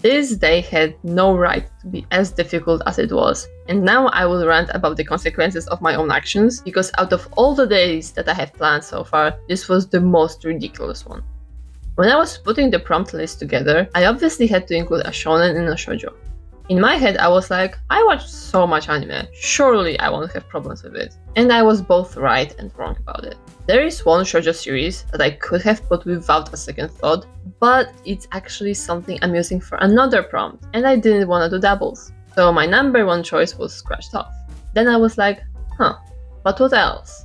This day had no right to be as difficult as it was, and now I will rant about the consequences of my own actions, because out of all the days that I have planned so far, this was the most ridiculous one. When I was putting the prompt list together, I obviously had to include a shonen and a shoujo. In my head, I was like, I watch so much anime, surely I won't have problems with it. And I was both right and wrong about it. There is one shoujo series that I could have put without a second thought, but it's actually something I'm using for another prompt, and I didn't want to do doubles. So my number one choice was scratched off. Then I was like, but what else?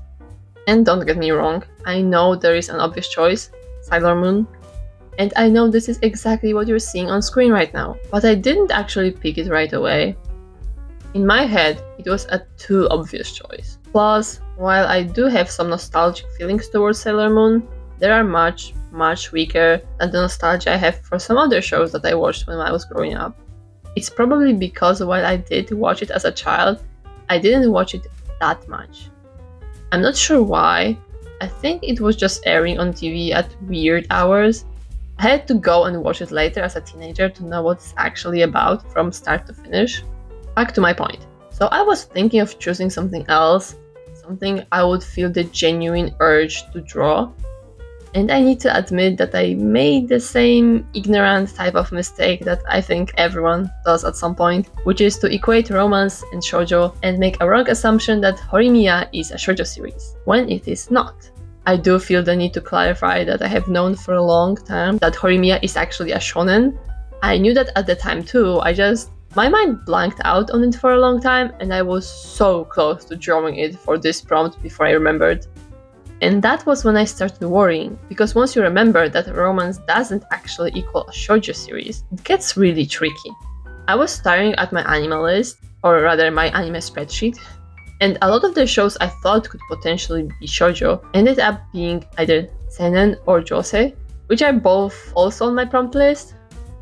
And don't get me wrong, I know there is an obvious choice, Sailor Moon. And I know this is exactly what you're seeing on screen right now, but I didn't actually pick it right away. In my head, it was a too obvious choice. Plus, while I do have some nostalgic feelings towards Sailor Moon, they are much, much weaker than the nostalgia I have for some other shows that I watched when I was growing up. It's probably because while I did watch it as a child, I didn't watch it that much. I'm not sure why. I think it was just airing on TV at weird hours. I had to go and watch it later as a teenager to know what it's actually about from start to finish. Back to my point. So I was thinking of choosing something else, something I would feel the genuine urge to draw. And I need to admit that I made the same ignorant type of mistake that I think everyone does at some point, which is to equate romance and shoujo and make a wrong assumption that Horimiya is a shoujo series, when it is not. I do feel the need to clarify that I have known for a long time that Horimiya is actually a shonen. I knew that at the time too, my mind blanked out on it for a long time, and I was so close to drawing it for this prompt before I remembered. And that was when I started worrying, because once you remember that romance doesn't actually equal a shoujo series, it gets really tricky. I was staring at my anime list, or rather my anime spreadsheet, and a lot of the shows I thought could potentially be shoujo ended up being either seinen or josei, which are both also on my prompt list.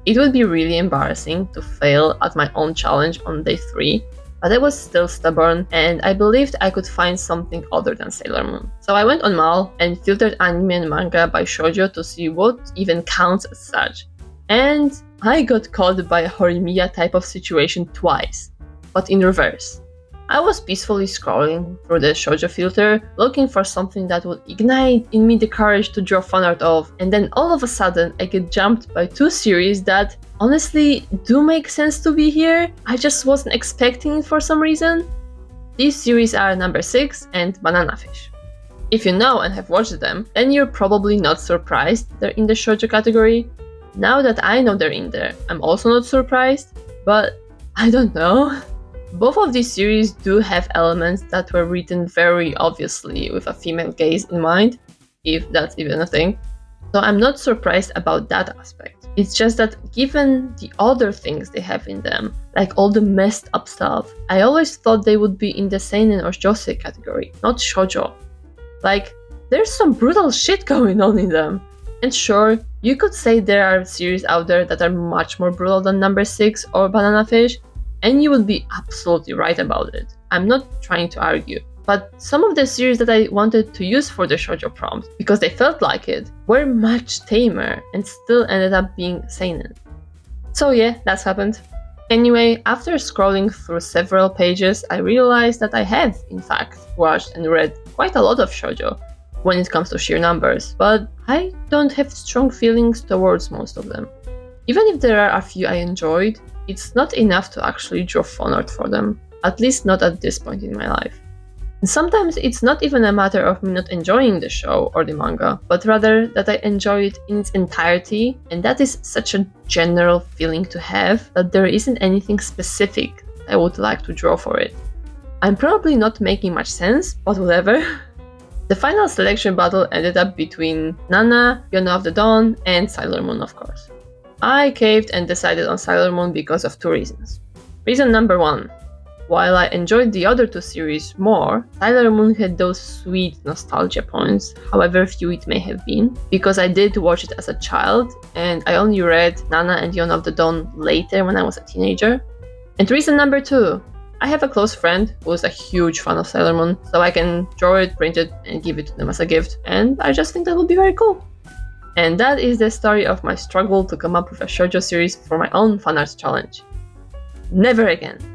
It would be really embarrassing to fail at my own challenge on day 3, but I was still stubborn and I believed I could find something other than Sailor Moon. So I went on Mal and filtered anime and manga by shoujo to see what even counts as such. And I got caught by a Horimiya type of situation twice, but in reverse. I was peacefully scrolling through the shoujo filter, looking for something that would ignite in me the courage to draw fan art of, and then all of a sudden I get jumped by 2 series that honestly do make sense to be here. I just wasn't expecting it for some reason. These series are number 6 and Banana Fish. If you know and have watched them, then you're probably not surprised they're in the shoujo category. Now that I know they're in there, I'm also not surprised, but I don't know. Both of these series do have elements that were written very obviously with a female gaze in mind, if that's even a thing. So I'm not surprised about that aspect. It's just that given the other things they have in them, like all the messed up stuff, I always thought they would be in the seinen or josei category, not shoujo. Like, there's some brutal shit going on in them. And sure, you could say there are series out there that are much more brutal than number 6 or Banana Fish, and you would be absolutely right about it. I'm not trying to argue. But some of the series that I wanted to use for the shoujo prompt, because they felt like it, were much tamer and still ended up being seinen. So yeah, that's happened. Anyway, after scrolling through several pages, I realized that I have, in fact, watched and read quite a lot of shoujo when it comes to sheer numbers, but I don't have strong feelings towards most of them. Even if there are a few I enjoyed, it's not enough to actually draw fan art for them, at least not at this point in my life. And sometimes it's not even a matter of me not enjoying the show or the manga, but rather that I enjoy it in its entirety, and that is such a general feeling to have that there isn't anything specific I would like to draw for it. I'm probably not making much sense, but whatever. The final selection battle ended up between Nana, Yona of the Dawn, and Sailor Moon, of course. I caved and decided on Sailor Moon because of 2 reasons. Reason number 1. While I enjoyed the other 2 series more, Sailor Moon had those sweet nostalgia points, however few it may have been, because I did watch it as a child, and I only read Nana and Yona of the Dawn later when I was a teenager. And reason number 2. I have a close friend who is a huge fan of Sailor Moon, so I can draw it, print it, and give it to them as a gift, and I just think that would be very cool. And that is the story of my struggle to come up with a shoujo series for my own fan art challenge. Never again!